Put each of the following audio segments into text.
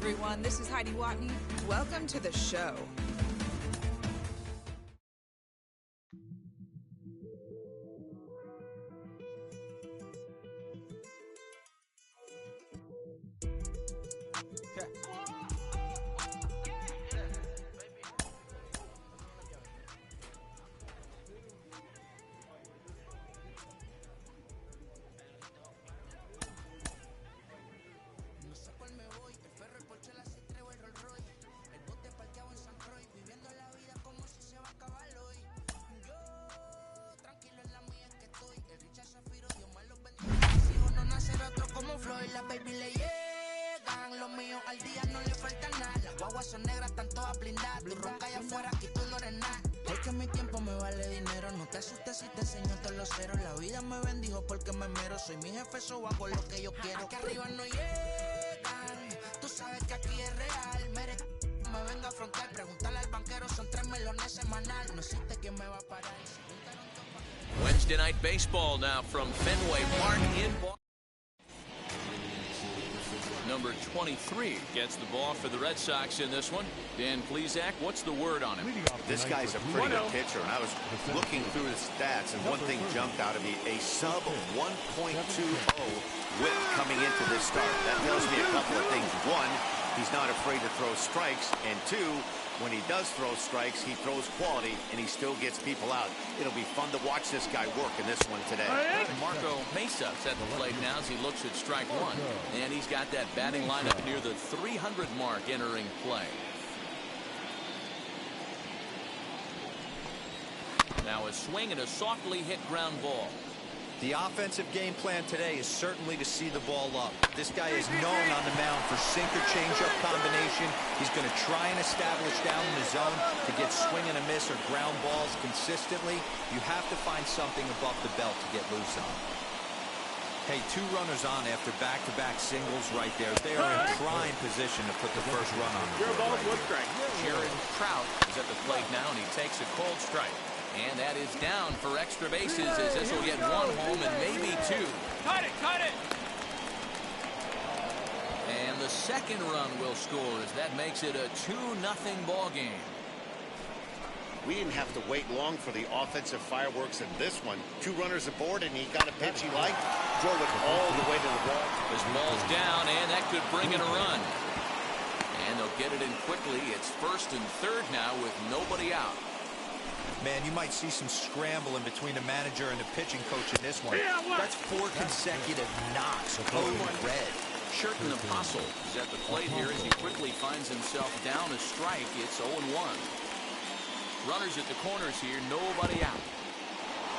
everyone. This is Heidi Watton. Welcome to the show. La baby le llegan, los míos al día no le falta nada. Las guaguas son negras, están todas blindadas. Tu ronca allá afuera, aquí tú no eres nada. Es que mi tiempo me vale dinero. No te asustes si te enseño todos los ceros. La vida me bendijo porque me mero. Soy mi jefe, so hago lo que yo quiero. Aquí arriba no llegan, tú sabes que aquí es real. Mere, me venga a frontear, pregúntale al banquero. Son 3 melones semanal. No existe quien me va a parar. Wednesday night baseball now from Fenway Park in Boston. Number 23 gets the ball for the Red Sox in this one. Dan Plesac, what's the word on him? This guy's a pretty good pitcher, and I was looking through his stats, and one thing jumped out at me, a sub 1.20 whip coming into this start. That tells me a couple of things. One, he's not afraid to throw strikes, and two, when he does throw strikes, he throws quality, and he still gets people out. It'll be fun to watch this guy work in this one today. Marco Mesa's at the plate now as he looks at strike one. And he's got that batting lineup near the 300 mark entering play. Now a swing and a softly hit ground ball. The offensive game plan today is certainly to see the ball up. This guy is known on the mound for sinker changeup combination. He's going to try and establish down in the zone to get swing and a miss or ground balls consistently. You have to find something above the belt to get loose on. Hey, 2 runners on after back-to-back singles right there. They are in prime position to put the first run on the board. Jared Trout is at the plate now, and he takes a cold strike. And that is down for extra bases as this will get 1 home and maybe 2. Cut it! And the second run will score as that makes it a 2-0 ball game. We didn't have to wait long for the offensive fireworks in this one. 2 runners aboard, and he got a pitch he liked, drove it all the way to the wall. This ball's down, and that could bring in a run. And they'll get it in quickly. It's 1st and 3rd now with nobody out. Man, you might see some scrambling between the manager and the pitching coach in this one. That's 4 consecutive knocks, code red. Sherton Apostle is at the plate here as he quickly finds himself down a strike. It's 0-1. Runners at the corners here, nobody out.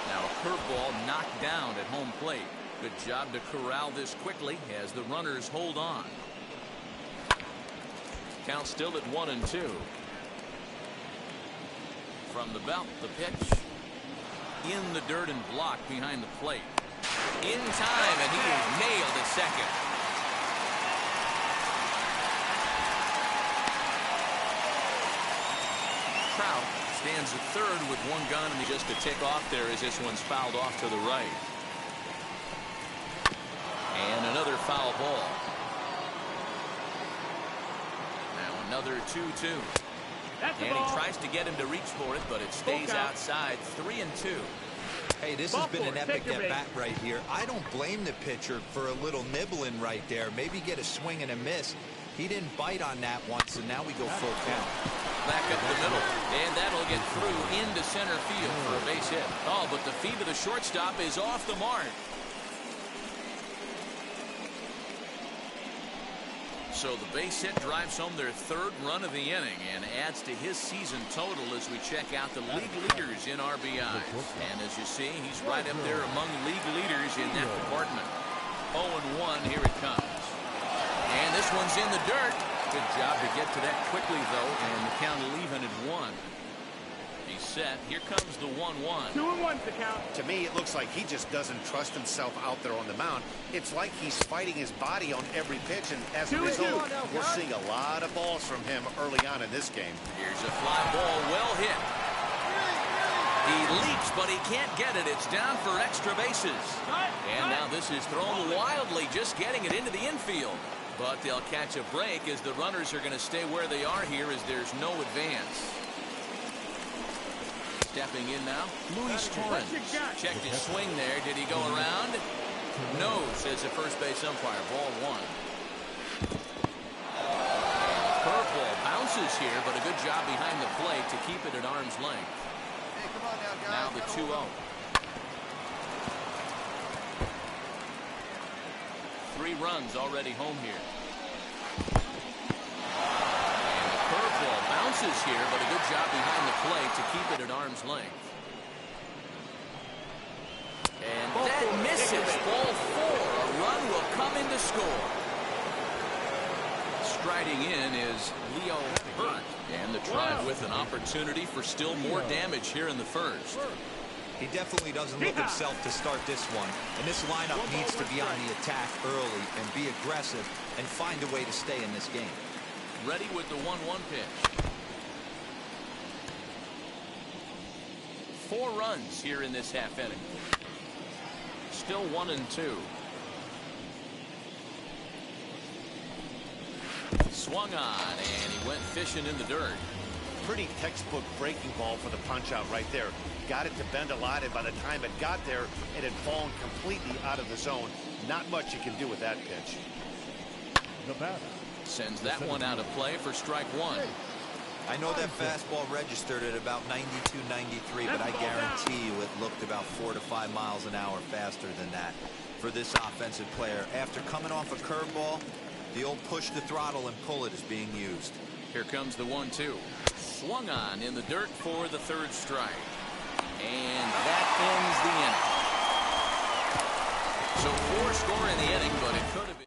Now a curveball knocked down at home plate. Good job to corral this quickly as the runners hold on. Count still at 1-2. From the belt, the pitch in the dirt and blocked behind the plate. In time, and he is nailed at second. Trout stands at third with 1 gun, and just a tick off there as this one's fouled off to the right. And another foul ball. Now another 2-2. And he tries to get him to reach for it, but it stays outside. 3-2. Hey, this has been an epic at-bat right here. I don't blame the pitcher for a little nibbling right there. Maybe get a swing and a miss. He didn't bite on that once, and now we go full count. Back up the middle, and that'll get through into center field for a base hit. Oh, but the feet of the shortstop is off the mark. So the base hit drives home their 3rd run of the inning and adds to his season total as we check out the league leaders in RBIs. And as you see, he's right up there among league leaders in that department. 0-1, here it comes. And this one's in the dirt. Good job to get to that quickly, though, and the count even at 1. He's set. Here comes the 1-1. 2-1 to count. To me, it looks like he just doesn't trust himself out there on the mound. It's like he's fighting his body on every pitch, and as a result, we're seeing a lot of balls from him early on in this game. Here's a fly ball, well hit. He leaps, but he can't get it. It's down for extra bases. And now this is thrown wildly, just getting it into the infield. But they'll catch a break as the runners are going to stay where they are here as there's no advance. Stepping in now, Luis Torrens. Checked his swing there. Did he go around? No, says the first base umpire. Ball one. Curveball bounces here, but a good job behind the plate to keep it at arm's length. Hey, come on now, guys. Now the 2-0. 3 runs already home here. And the curveball bounces here, but a good job behind the plate to keep it at arm's length. And that misses. Ball 4. A run will come in to score. Striding in is Leo Hurt. And the Tribe with an opportunity for still more damage here in the first. He definitely doesn't look himself to start this one. And this lineup needs to be on the attack early and be aggressive and find a way to stay in this game. Ready with the 1-1 pitch. 4 runs here in this half inning. Still 1-2. Swung on, and he went fishing in the dirt. Pretty textbook breaking ball for the punch out right there. Got it to bend a lot, and by the time it got there, it had fallen completely out of the zone. Not much you can do with that pitch. Sends that one out of play for strike 1. I know that fastball registered at about 92, 93, but I guarantee you it looked about 4 to 5 miles an hour faster than that for this offensive player. After coming off a curveball, the old push the throttle and pull it is being used. Here comes the 1-2. Swung on in the dirt for the 3rd strike. And that ends the inning. So 4 score in the inning, but it could have been.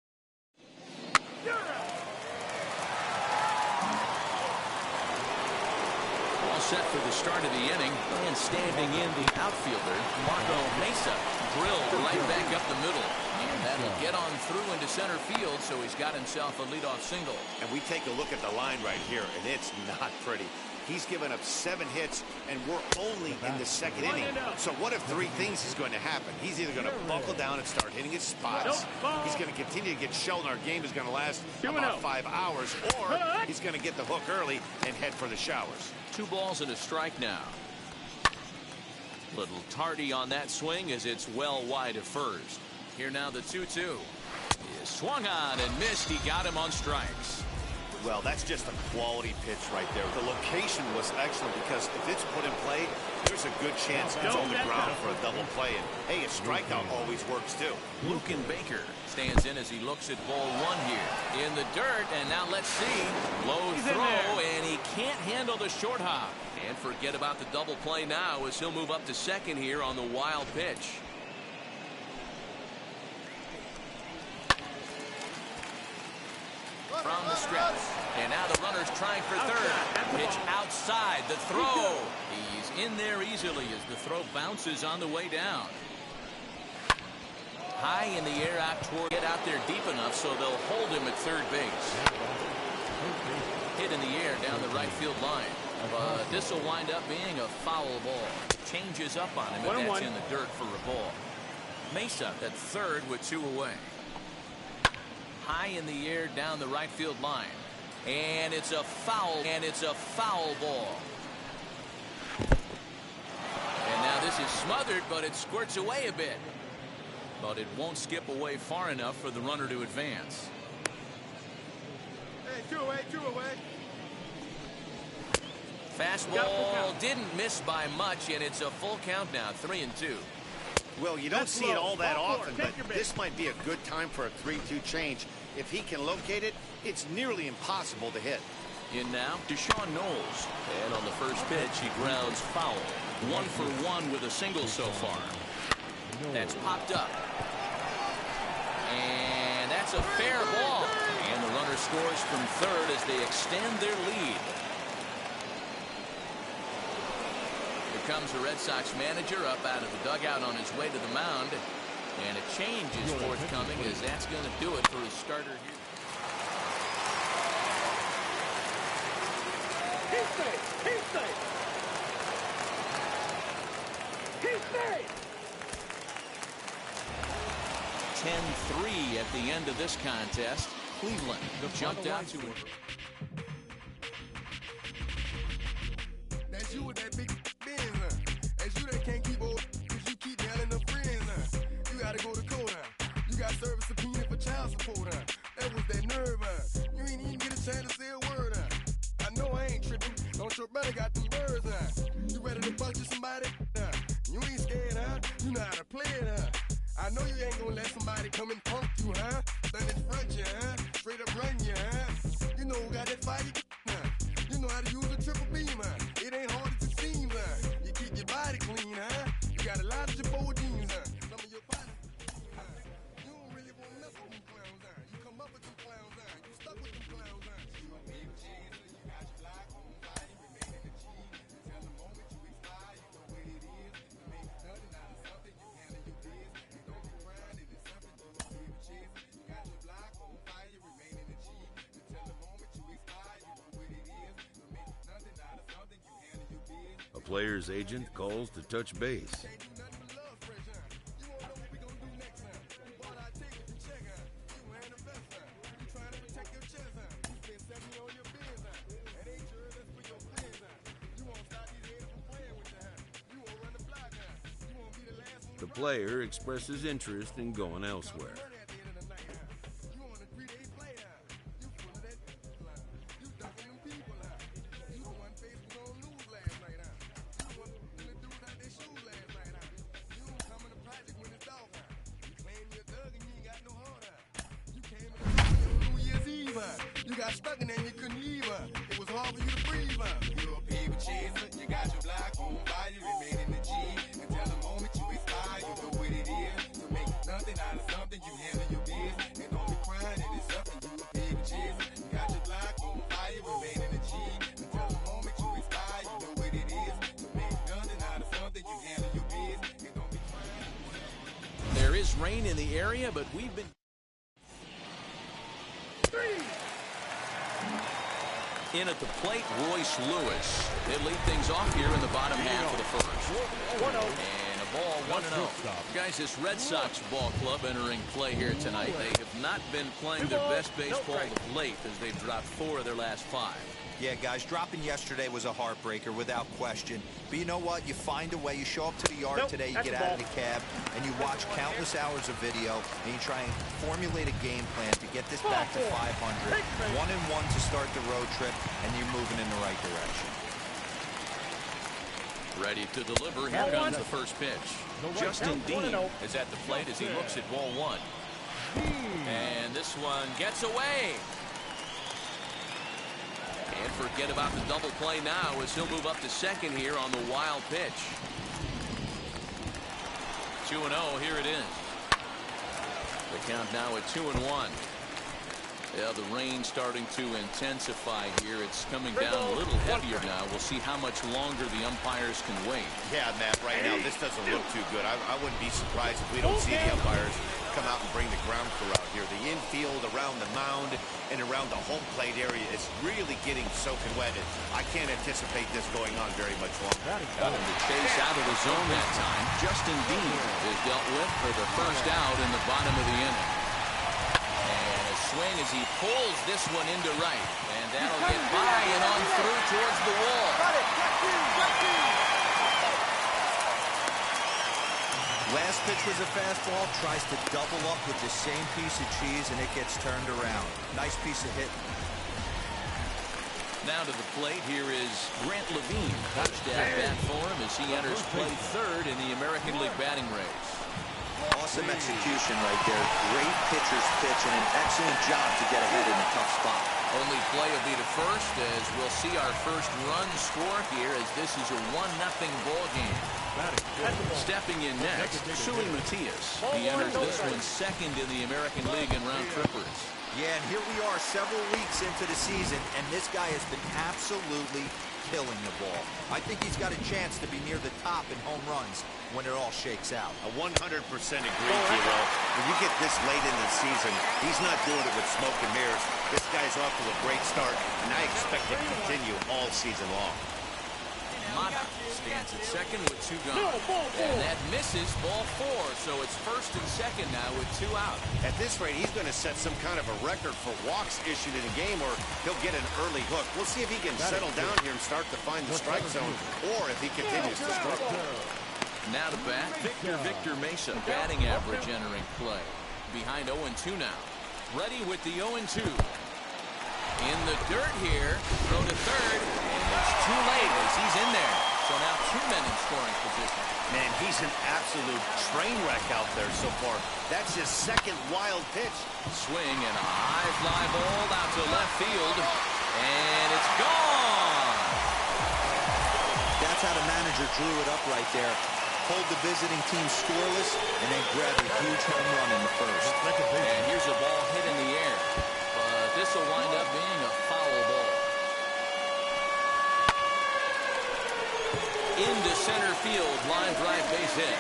All set for the start of the inning. And standing in the outfielder, Marco Mesa. Drilled right back up the middle. And that'll get on through into center field, so he's got himself a leadoff single. And we take a look at the line right here, and it's not pretty. He's given up 7 hits, and we're only in the 2nd inning. So what if 3 things is going to happen? He's either going to buckle down and start hitting his spots. He's going to continue to get shelled, and our game is going to last about 5 hours. Or he's going to get the hook early and head for the showers. 2 balls and a strike now. Little tardy on that swing as it's well wide of first. Here now the 2-2. He swung on and missed. He got him on strikes. Well, that's just a quality pitch right there. The location was excellent because if it's put in play, there's a good chance it's on the ground for a double play. And hey, a strikeout always works too. Luken Baker stands in as he looks at ball 1 here. In the dirt, and now let's see. Low throw, and he can't handle the short hop. And forget about the double play now as he'll move up to second here on the wild pitch. From the stretch. And now the runner's trying for third. Pitch outside. The throw. He's in there easily as the throw bounces on the way down. High in the air out toward get out there deep enough so they'll hold him at third base. Hit in the air down the right field line. But this will wind up being a foul ball. Changes up on him if that's in the dirt for a ball. Mesa at third with 2 away. High in the air down the right field line. And it's a foul. And it's a foul ball. And now this is smothered, but it squirts away a bit. But it won't skip away far enough for the runner to advance. Hey, 2 away, 2 away. Fastball didn't miss by much, and it's a full count now, 3-2. Well, you don't see it all that often, but this might be a good time for a 3-2 change. If he can locate it, it's nearly impossible to hit. In now, Deshaun Knowles. And on the first pitch, he grounds foul. 1 for 1 with a single so far. That's popped up. And that's a fair ball. And the runner scores from third as they extend their lead. Here comes the Red Sox manager up out of the dugout on his way to the mound. And a change is forthcoming as that's going to do it for his starter here. He's safe! He's safe! He's safe! 10-3 at the end of this contest. Cleveland. Jumped out to it. That's you with that big Benz, huh? That's you that can't keep old because you keep yelling the friends, huh? You gotta go to court, huh? You got service subpoena for child support, huh? That was that nerve, huh? You ain't even get a chance to say a word, huh? I know I ain't tripping. Don't your brother got them birds, huh? You ready to bust you somebody, huh? You ain't scared, huh? You know how to play it, huh? I know you ain't gonna let somebody come and punk you, huh? Stand in front you, huh? Straight up run you, huh? You know who got that fight, huh? You know how to use a triple beam, huh? It ain't hard as it seems, huh? You keep your body clean, huh? You got a lot of your bold jeans, huh? Some of your body, huh? You don't really want to mess with them clowns, huh? You come up with them clowns, huh? You stuck with them clowns, huh? You a big cheese, you got your block on fire, you remain in the cheese. Until the moment you expire, you know what it is. You make nothing out of something, you handle your biz. And don't be crying, it is something you a big cheese. You got your block on fire, you remain in the cheese. Until the moment you expire, you know what it is. You make nothing out of something, you handle your biz. A player's agent calls to touch base. Can't do nothing but love fresh, huh? You won't know what we gonna do next, huh? You bought our ticket, you check, huh? You wearing a vest, huh? You trying to protect your chest, huh? You spend 70 on your biz, huh? That ain't yours, that's for your friends, huh? You won't stop these haters from playing with you, huh? You won't run the block, huh? You won't be the last one to The player expresses interest in going elsewhere. run at the end of the night, huh? You on a 3-day play, huh? You full of that, huh? You ducking them people, huh? You the one Facebook on news last night, huh? You the one the dude out their shoes last night, huh? You don't come in the project when it's dark, huh? You claim you're a thug and you ain't got no heart, huh? You came in the project on New Year's Eve, huh? You got stuck in there and you couldn't leave, huh? It was hard for you to breathe, huh? You a people chaser, you got your block on fire, you remain in the G. Until the moment you expire, you know what it is. You make nothing out of something, you handle your biz. And don't be crying, it is something you a people chaser. You got your block on fire, you remain in the G. Until the moment you expire, you know what it is. You make nothing out of something, you handle your biz. And don't be crying. There is rain in the area, but we've been... In at the plate, Royce Lewis. They lead things off here in the bottom half of the first. And a ball 1-0. Guys, this Red Sox ball club entering play here tonight. They have not been playing their best baseball of late as they've dropped 4 of their last 5. Yeah, guys, dropping yesterday was a heartbreaker without question. But you know what? You find a way. You show up to the yard today, you get out of the cab, and you watch countless hours of video, and you try and formulate a game plan to get this back to 500. 1-1 to start the road trip, and you're moving in the right direction. Ready to deliver. Here comes the first pitch. Justin Dean is at the plate as he looks at ball 1. And this one gets away. And forget about the double play now as he'll move up to second here on the wild pitch. 2-0, here it is. The count now at 2-1. Yeah, the rain starting to intensify here. It's coming down a little heavier now. We'll see how much longer the umpires can wait. Yeah, Matt, right now this doesn't look too good. I wouldn't be surprised if we don't see the umpires come out and bring the ground crew out here. The infield, around the mound, and around the home plate area is really getting soaking wet. I can't anticipate this going on very much longer. Got him to chase out of the zone that time. Justin Dean is dealt with for the first out in the bottom of the inning. And a swing as he pulls this one into right. And that'll get by and on through towards the wall. Last pitch was a fastball, tries to double up with the same piece of cheese, and it gets turned around. Nice piece of hit. Now to the plate, here is Grant Levine. First at bat for him as he enters play third in the American League batting race. Awesome execution right there. Great pitcher's pitch and an excellent job to get ahead in a tough spot. Only play will be to first as we'll see our first run score here as this is a 1-0 ball game. Stepping in next, Suey Matias. He enters this one second in the American League in round trippers. Yeah, and here we are several weeks into the season, and this guy has been absolutely killing the ball. I think he's got a chance to be near the top in home runs when it all shakes out. I 100% agree, Kilo. When you get this late in the season, he's not doing it with smoke and mirrors. This guy's off to a great start, and I expect it to continue all season long. Mata stands at second with 2 gone. And that misses, ball 4. So it's first and second now with 2 out. At this rate, he's going to set some kind of a record for walks issued in a game, or he'll get an early hook. We'll see if he can settle down here and start to find the strike zone, or if he continues to struggle. Now to bat, Victor Mesa. Batting average entering play. Behind 0-2 now. Ready with the 0-2. In the dirt here. Throw to third. And it's too late as he's in there. So now 2 men in scoring position. Man, he's an absolute train wreck out there so far. That's his second wild pitch. Swing and a high fly ball out to left field. And it's gone. That's how the manager drew it up right there. Hold the visiting team scoreless and then grab a huge home run in the first. And here's a ball hit in the air. But this will wind up being a foul ball. Into center field, line drive base hit.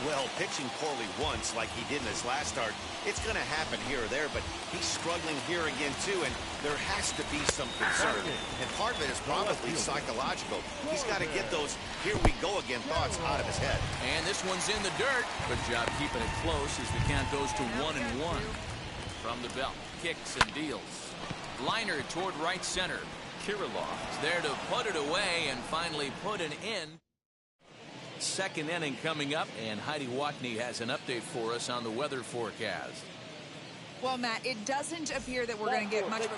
Well, pitching poorly once like he did in his last start, it's going to happen here or there, but he's struggling here again too, and there has to be some concern. And part of it is probably psychological. He's got to get those here we go again thoughts out of his head. And this one's in the dirt. Good job keeping it close as the count goes to 1-1. From the belt, kicks and deals. Liner toward right center. Kirilov is there to put it away and finally put an end. Second inning coming up, and Heidi Watney has an update for us on the weather forecast. Well, Matt, it doesn't appear that we're going to get much of a...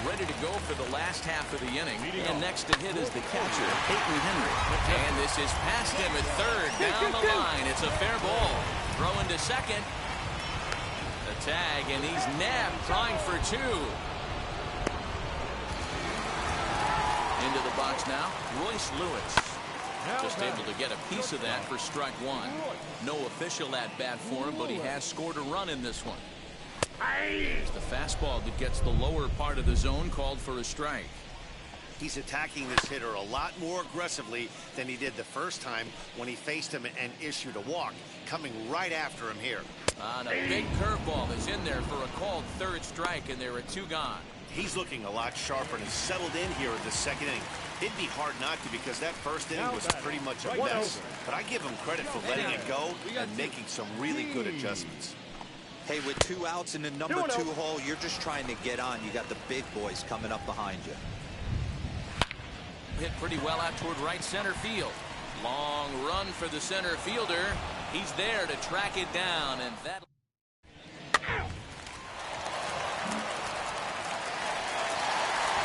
Ready to go for the last half of the inning. And next to hit is the catcher, Peyton Henry. And this is past him at third, down the line. It's a fair ball. Throwing to second. The tag, and he's nabbed, trying for 2. Into the box now, Royce Lewis. Just able to get a piece of that for strike 1. No official at bat for him, but he has scored a run in this one. There's the fastball that gets the lower part of the zone, called for a strike. He's attacking this hitter a lot more aggressively than he did the first time when he faced him and issued a walk. Coming right after him here. On a big curveball is in there for a called third strike, and there are 2 gone. He's looking a lot sharper and he's settled in here in the second inning. It'd be hard not to, because that first inning was pretty much a mess. But I give him credit for letting it go and making some really good adjustments. Hey, with 2 outs in the number 2 hole, you're just trying to get on. You got the big boys coming up behind you. Hit pretty well out toward right center field. Long run for the center fielder. He's there to track it down, and that...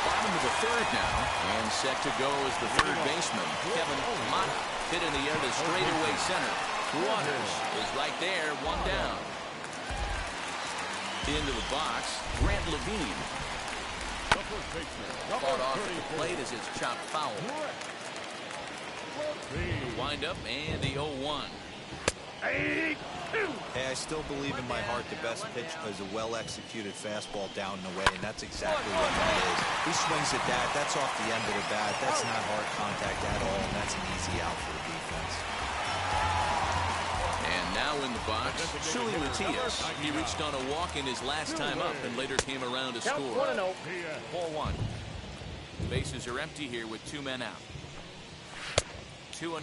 Bottom of the third now, and set to go is the third baseman, Kevin Mata. Hit in the air to straightaway center. Waters is right there, 1 down. Into the box, Grant Levine. Caught off at the plate as it's chopped foul. Wind up and the 0-1. Hey, I still believe in my heart the best pitch is a well-executed fastball down and away, and that's exactly what that is. He swings at that. That's off the end of the bat. That's not hard contact at all, and that's an easy out for the defense. And now in the box, Sully Matias. He reached on a walk in his last time up and later came around to score. 4-1. Bases are empty here with 2 men out. 2-0.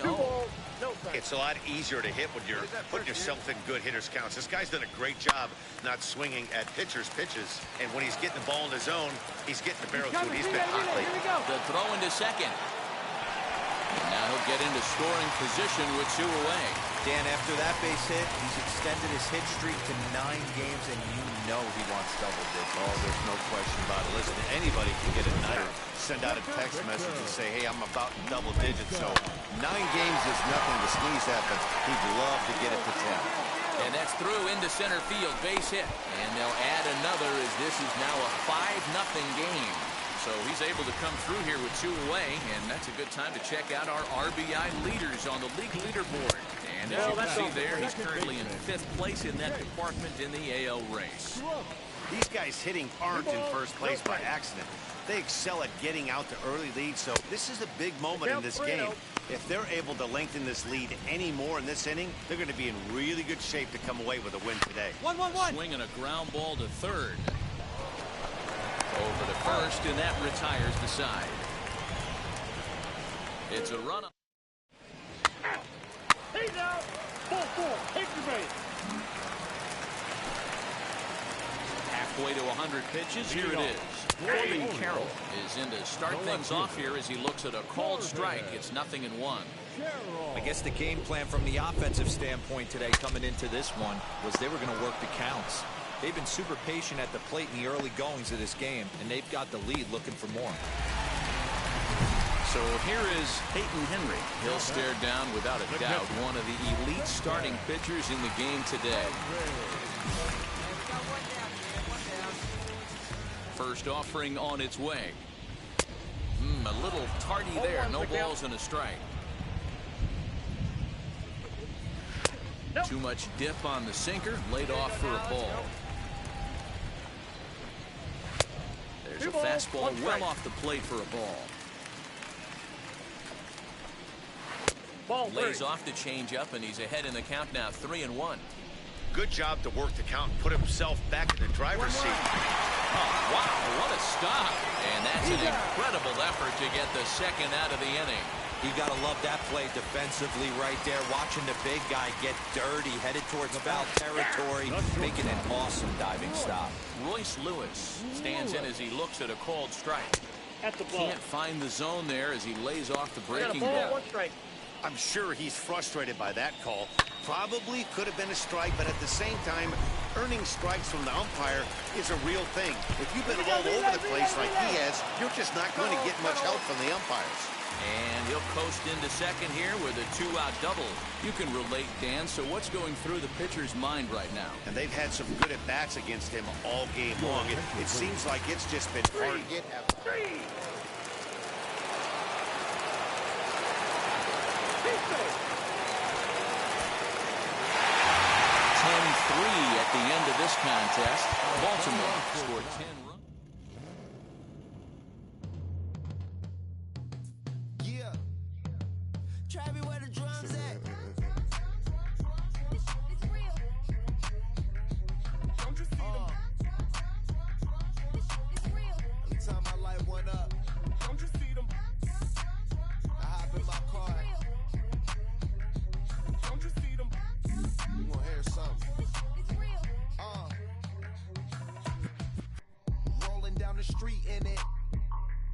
It's a lot easier to hit when you're putting yourself in good hitters' counts. This guy's done a great job not swinging at pitchers' pitches. And when he's getting the ball in his zone, he's getting the barrel to it. He's been hot lately. The throw into second. And now he'll get into scoring position with 2 away. Dan, after that base hit, he's extended his hit streak to 9 games, and you know he wants double digits. Oh, there's no question about it. Listen, anybody can get a night or send out a text message and say, hey, I'm about in double digits. So 9 games is nothing to sneeze at, but he'd love to get it to 10. And that's through into center field, base hit. And they'll add another as this is now a 5-0 game. So he's able to come through here with 2 away, and that's a good time to check out our RBI leaders on the league leaderboard. And as you can see there, he's currently in 5th place in that department in the AL race. These guys hitting aren't in first place by accident. They excel at getting out to early leads, so this is a big moment in this game. If they're able to lengthen this lead any more in this inning, they're going to be in really good shape to come away with a win today. 1-1-1. Swing and a ground ball to third. Over to first, and that retires the side. It's a run. He's out. 4-4. Take your base. Halfway to 100 pitches. Here it is. Corbin Carroll is in to start things off here as he looks at a called strike. It's 0-1. I guess the game plan from the offensive standpoint today coming into this one was they were going to work the counts. They've been super patient at the plate in the early goings of this game, and they've got the lead looking for more. So here is Peyton Henry. He'll stare down, without a doubt, one of the elite starting pitchers in the game today. First offering on its way. A little tardy there. No balls and a strike. Too much dip on the sinker. Laid off for a ball. There's a fastball well off the plate for a ball. Lays off the changeup, and he's ahead in the count now, 3-1. Good job to work the count and put himself back in the driver's seat. Oh, wow, what a stop. And that's an incredible effort to get the second out of the inning. You got to love that play defensively right there, watching the big guy get dirty, headed towards foul territory, making an awesome diving stop. Royce Lewis stands in as he looks at a called strike. Can't find the zone there as he lays off the breaking ball. I'm sure he's frustrated by that call. Probably could have been a strike, but at the same time, earning strikes from the umpire is a real thing. If you've been all over the place like he has, you're just not going to get much help from the umpires. And he'll coast into second here with a 2-out double. You can relate, Dan. So what's going through the pitcher's mind right now? And they've had some good at-bats against him all game long. It seems like it's just been hard to get after. 10-3 at the end of this contest. Baltimore scored 10 runs. Yeah. Travis, where the drums at? Don't you see them? Every time I light one up, don't you see them? I hop in my car. Don't you see them? You gonna hear something? Rolling down the street in it.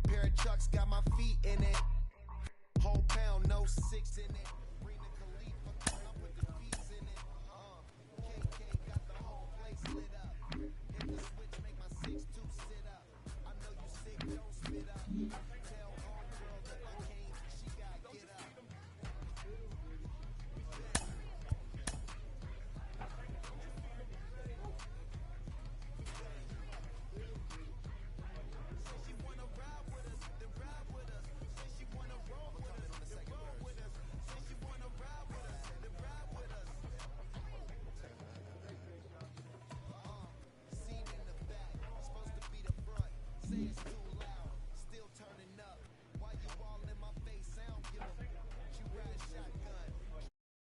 Pair of chucks got my feet in it. Whole pound, no 6 in it.